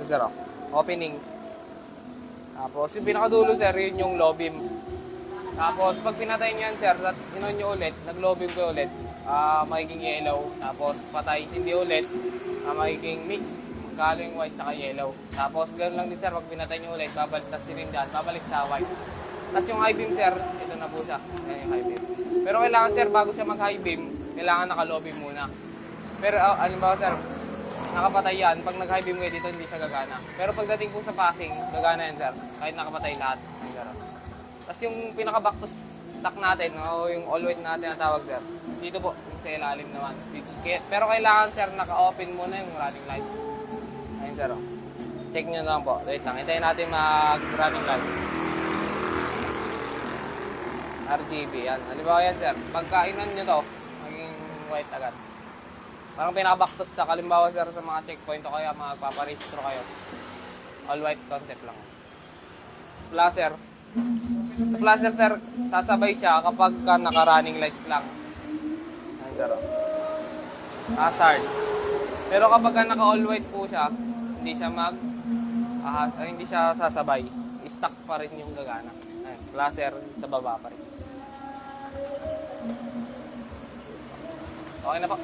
sir, oh. Opening. Tapos yung pinakadulo sir, yun yung low beam. Tapos pag pinatay nyo yan sir, at inon nyo ulit, nag-low beam ko ulit, magiging yellow. Tapos patay hindi ulit, magiging mix. Magkalo yung white tsaka yellow. Tapos ganoon lang din sir, pag pinatay nyo ulit, babalik tas sinindan, babalik sa white. Tapos yung high beam sir, ito na po siya. Ayan yung high beam. Pero kailangan sir, bago siya mag-high beam, kailangan naka-low beam muna. Pero alimbawa sir, nakapatay yan, pag nag-high beam kayo dito, hindi siya gagana. Pero pagdating po sa passing, gagana yan sir, kahit nakapatay lahat. Tapos yung pinaka-back to stock natin, o yung all white natin na tawag sir, dito po, yung sa ilalim naman, switch kit. Pero kailangan sir, naka-open muna yung running lights. Ayun sir, check nyo lang po. Wait lang, hintayin natin mag-running lights. RGB, yan. Halimbawa yan sir, pagkainan nyo to, maging white agad. Parang pinaka-back to stock, halimbawa sir sa mga checkpoint o kaya magpaparehistro kayo. All white concept lang. Splasher. Sa splasher sir, sasabay siya kapag naka-running lights lang. Ayan sir. Hazard. Pero kapag naka-all white po siya, hindi siya sasabay. Stock pa rin yung gagana. Ayan, splasher sa baba pa rin. Okay na po.